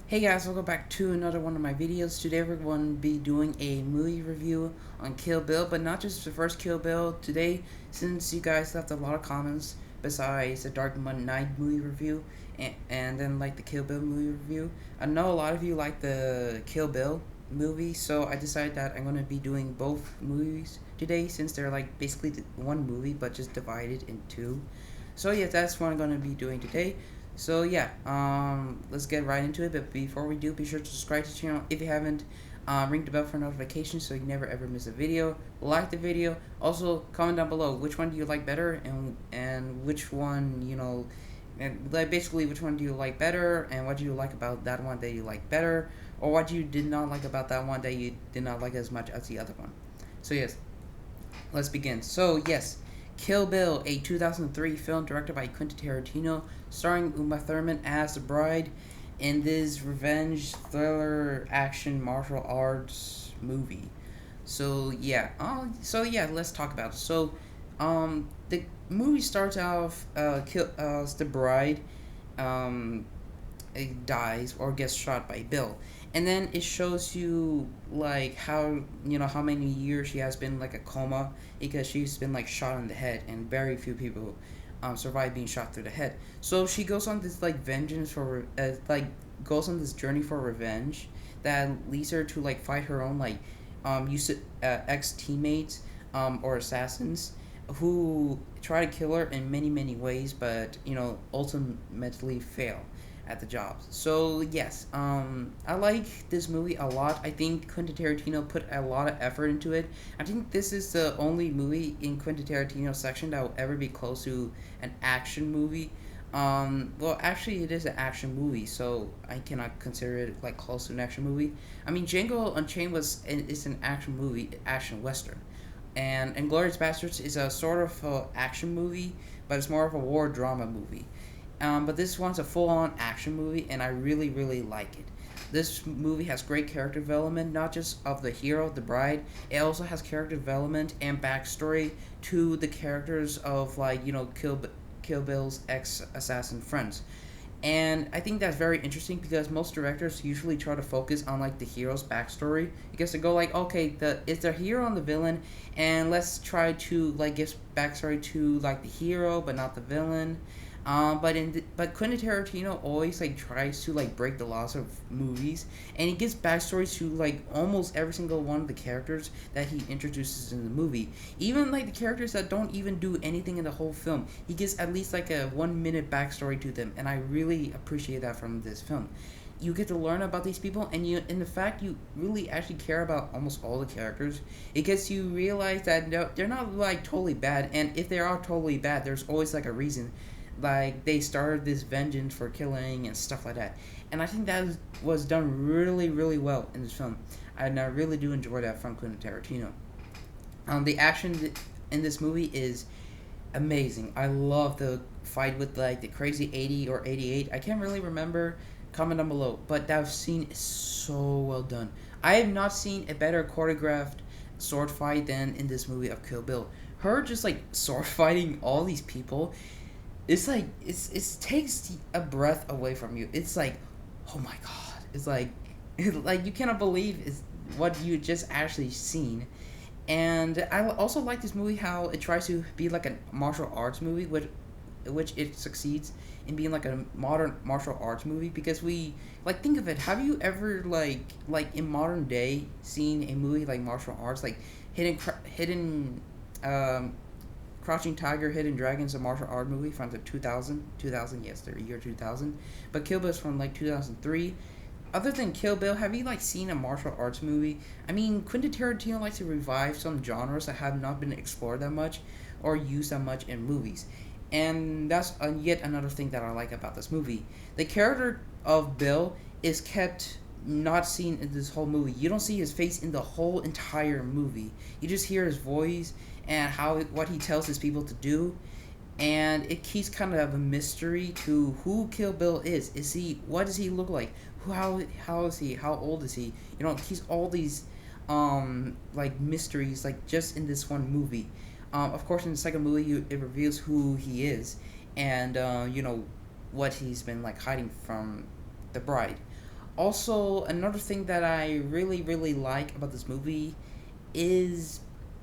Hey guys, welcome back to another one of my videos. Today we're going to be doing a movie review on Kill Bill, but not just the first Kill Bill. Today, since you guys left a lot of comments besides the Dark Knight movie review and then like the Kill Bill movie review, I know a lot of you like the Kill Bill movie, so I decided that I'm going to be doing both movies today since they're like basically one movie but just divided in two. So yeah, that's what I'm going to be doing today. So yeah, let's get right into it. But before we do, be sure to subscribe to the channel if you haven't. Ring the bell for notifications so you never ever miss a video. Like the video. Also, comment down below which one do you like better and which one and like basically which one do you like better and what do you like about that one that you like better, or what you did not like about that one that you did not like as much as the other one. So yes, let's begin. So yes, Kill Bill, a 2003 film directed by Quentin Tarantino, starring Uma Thurman as the bride in this revenge thriller action martial arts movie. Let's talk about it. The movie starts off, the bride, um, dies or gets shot by Bill, and then it shows you like how many years she has been like a coma because she's been like shot in the head, and very few people survive being shot through the head. So she goes on this like vengeance for goes on this journey for revenge that leads her to like fight her own like ex teammates or assassins who try to kill her in many ways, but ultimately fail at the job. So yes, I like this movie a lot. I think Quentin Tarantino put a lot of effort into it. I think this is the only movie in Quentin Tarantino's section that will ever be close to an action movie. Well, actually, it is an action movie, so I cannot consider it like close to an action movie. I mean, Django Unchained is an action movie, action western, and Inglourious Basterds is a sort of action movie, but it's more of a war drama movie. But this one's a full-on action movie, and I really like it. This movie has great character development, not just of the hero, the bride. It also has character development and backstory to the characters of Kill Bill's ex-assassin friends. And I think that's very interesting because most directors usually try to focus on like the hero's backstory because they go like, okay, is the hero and the villain, and let's try to like give backstory to like the hero but not the villain. But Quentin Tarantino always like tries to like break the laws of movies, and he gives backstories to like almost every single one of the characters that he introduces in the movie. Even like the characters that don't even do anything in the whole film, he gives at least like a 1 minute backstory to them, and I really appreciate that from this film. You get to learn about these people, and in the fact you really actually care about almost all the characters. It gets you realize that no, they're not like totally bad, and if they are totally bad, there's always like a reason, like they started this vengeance for killing and stuff like that. And I think that was done really well in this film, and I really do enjoy that from Quentin Tarantino. The action in this movie is amazing. I love the fight with like the crazy 80 or 88. I can't really remember. Comment down below. But that scene is so well done. I have not seen a better choreographed sword fight than in this movie of Kill Bill. Her just like sword fighting all these people, it's like it takes a breath away from you. It's like, oh my god. It's like like you cannot believe is what you just actually seen. And I also like this movie how it tries to be like a martial arts movie, which it succeeds in being like a modern martial arts movie, because we like think of it. Have you ever like in modern day seen a movie like martial arts like hidden Crouching Tiger, Hidden Dragons, a martial art movie from the 2000, yes, the year 2000. But Kill Bill is from like 2003. Other than Kill Bill, have you like seen a martial arts movie? I mean, Quentin Tarantino likes to revive some genres that have not been explored that much or used that much in movies. And that's yet another thing that I like about this movie. The character of Bill is kept not seen in this whole movie. You don't see his face in the whole entire movie. You just hear his voice and what he tells his people to do, and it keeps kind of a mystery to who Kill Bill is. What does he look like? How is he? How old is he? He's all these like mysteries like just in this one movie. Of course, in the second movie, it reveals who he is, and what he's been like hiding from the bride. Also, another thing that I really, really like about this movie is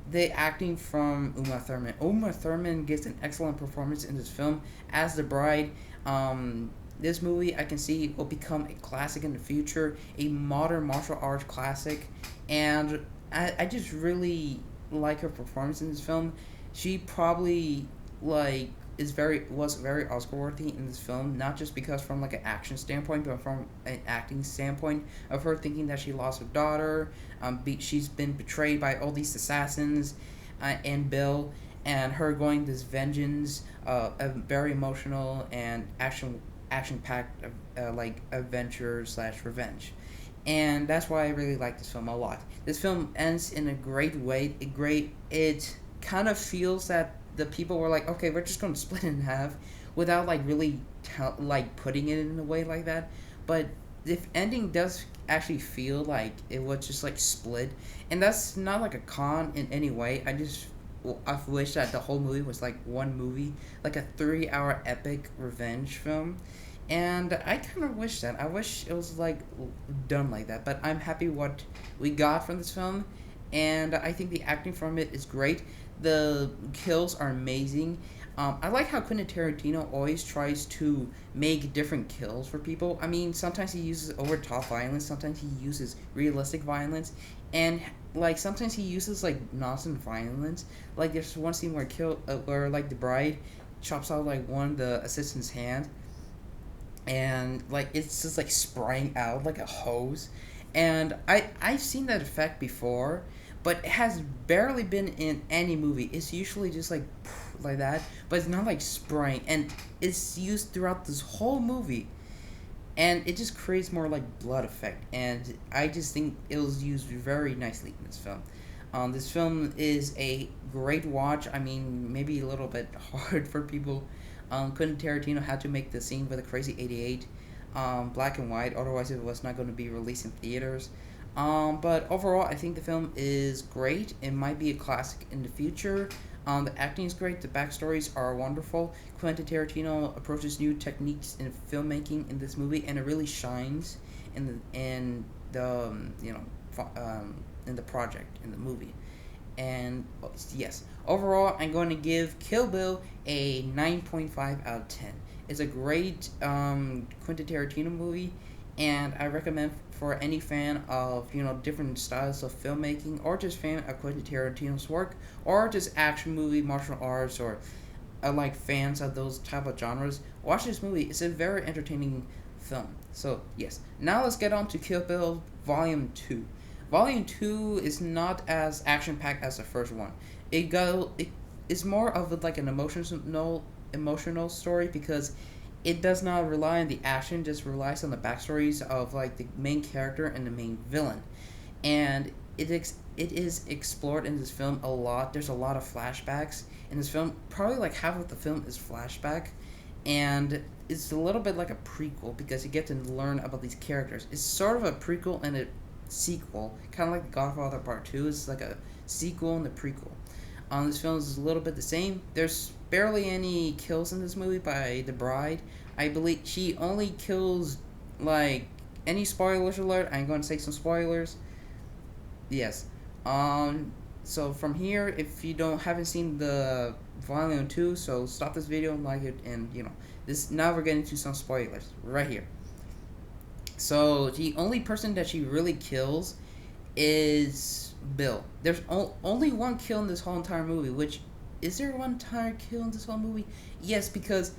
the acting from Uma Thurman. Uma Thurman gives an excellent performance in this film as the bride. This movie I can see will become a classic in the future, a modern martial arts classic, and I just really like her performance in this film. She probably like was very Oscar worthy in this film, not just because from like an action standpoint, but from an acting standpoint of her thinking that she lost her daughter. She's been betrayed by all these assassins, and Bill, and her going this vengeance, a very emotional and action packed like adventure slash revenge. And that's why I really like this film a lot. This film ends in a great way. It kind of feels that the people were like, okay, we're just going to split it in half, without like really like putting it in a way like that. But the ending does actually feel like it was just like split, and that's not like a con in any way. I wish that the whole movie was like one movie, like a 3 hour epic revenge film. And I kind of wish that. I wish it was like done like that. But I'm happy what we got from this film, and I think the acting from it is great. The kills are amazing. I like how Quentin Tarantino always tries to make different kills for people. I mean, sometimes he uses over top violence, sometimes he uses realistic violence, and like sometimes he uses like nonsense violence. Like there's one scene where like the bride chops out like one of the assistant's hand, and like it's just like spraying out like a hose. And I've seen that effect before, but it has barely been in any movie. It's usually just like that, but it's not like spraying, and it's used throughout this whole movie, and it just creates more like blood effect. And I just think it was used very nicely in this film. This film is a great watch. I mean, maybe a little bit hard for people. Quentin Tarantino had to make the scene with the Crazy 88 black and white, otherwise it was not going to be released in theaters. But overall, I think the film is great. It might be a classic in the future. The acting is great. The backstories are wonderful. Quentin Tarantino approaches new techniques in filmmaking in this movie, and it really shines in the project, in the movie. And yes, overall, I'm going to give Kill Bill a 9.5 out of 10. It's a great Quentin Tarantino movie, and I recommend for any fan of different styles of filmmaking, or just fan of Quentin Tarantino's work, or just action movie, martial arts, or like fans of those type of genres. Watch this movie. It's a very entertaining film. So yes, now let's get on to Kill Bill Volume 2. Volume 2 is not as action packed as the first one. It's more of like an emotional story, because it does not rely on the action, just relies on the backstories of like the main character and the main villain. And it is explored in this film a lot. There's a lot of flashbacks in this film. Probably like half of the film is flashback, and it's a little bit like a prequel, because you get to learn about these characters. It's sort of a prequel and a sequel, kind of like The Godfather Part 2 is like a sequel and a prequel. This film is a little bit the same. There's barely any kills in this movie by the bride. I believe she only kills, like, any spoilers alert. I'm going to say some spoilers. Yes. So from here, if you haven't seen the Volume 2, so stop this video and like it, and this, now we're getting to some spoilers right here. So the only person that she really kills is Bill. There's only one kill in this whole entire movie. Which, is there one entire kill in this whole movie? Yes, because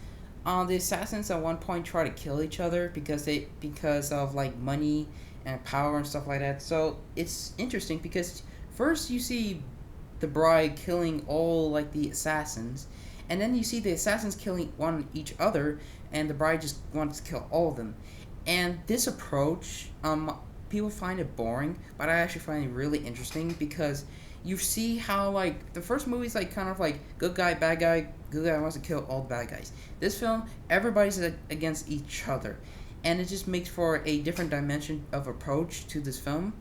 the assassins at one point try to kill each other because of like money and power and stuff like that. So it's interesting, because first you see the bride killing all like the assassins, and then you see the assassins killing each other, and the bride just wants to kill all of them. And this approach, people find it boring, but I actually find it really interesting, because you see how like the first movie's like kind of like good guy, bad guy, good guy wants to kill all the bad guys. This film, everybody's against each other, and it just makes for a different dimension of approach to this film,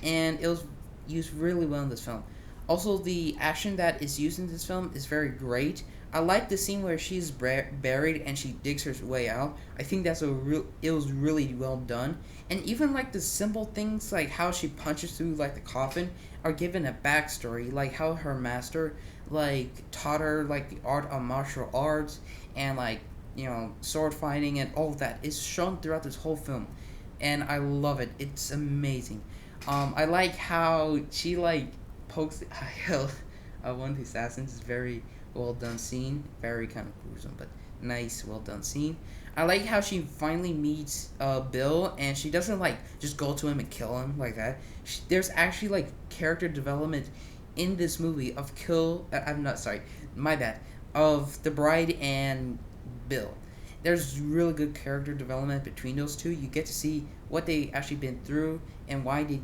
and it was used really well in this film. Also, the action that is used in this film is very great. I like the scene where she's buried and she digs her way out. I think that's it was really well done. And even like the simple things like how she punches through like the coffin are given a backstory, like how her master like taught her like the art of martial arts and like sword fighting and all of that is shown throughout this whole film, and I love it. It's amazing. I like how she like pokes the eye out one of the assassins. It's very well done scene. Very kind of gruesome, but nice, well done scene. I like how she finally meets Bill, and she doesn't like just go to him and kill him like that. There's actually like character development in this movie of I'm not sorry, my bad. Of the bride and Bill. There's really good character development between those two. You get to see what they actually been through and why they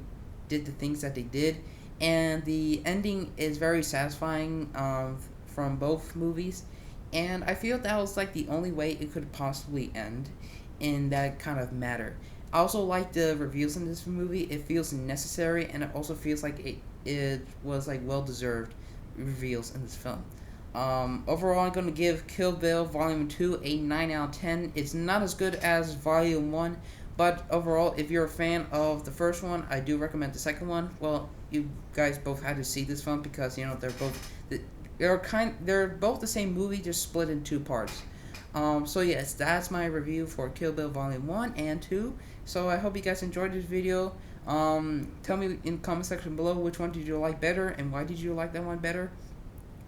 did the things that they did, and the ending is very satisfying from both movies. And I feel that was like the only way it could possibly end in that kind of matter. I also like the reveals in this movie. It feels necessary, and it also feels like it was like well deserved reveals in this film. Overall, I'm going to give Kill Bill Volume 2 a 9 out of 10. It's not as good as Volume 1, but overall, if you're a fan of the first one, I do recommend the second one. Well, you guys both had to see this film because, they're both the same movie, just split in two parts. So yes, that's my review for Kill Bill Volume 1 and 2. So I hope you guys enjoyed this video. Tell me in the comment section below which one did you like better and why did you like that one better.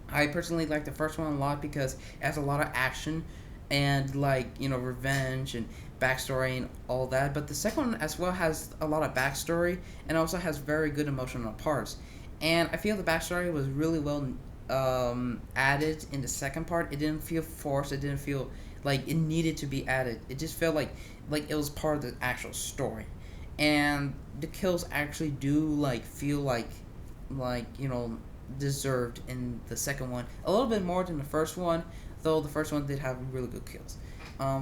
I personally like the first one a lot because it has a lot of action and revenge and backstory and all that. But the second one as well has a lot of backstory and also has very good emotional parts. And I feel the backstory was really well added in the second part. It didn't feel forced. It didn't feel like it needed to be added. It just felt like it was part of the actual story. And the kills actually do feel like deserved in the second one a little bit more than the first one, though the first one did have really good kills.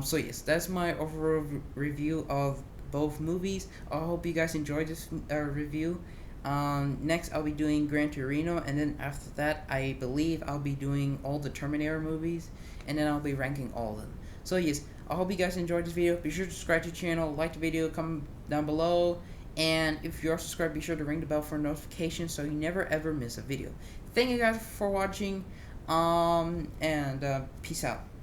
So yes, that's my overall review of both movies. I hope you guys enjoyed this review. Next I'll be doing Gran Torino, and then after that I believe I'll be doing all the Terminator movies, and then I'll be ranking all of them. So yes, I hope you guys enjoyed this video. Be sure to subscribe to the channel, like the video, comment down below, and if you are subscribed, be sure to ring the bell for notifications so you never ever miss a video. Thank you guys for watching, and peace out.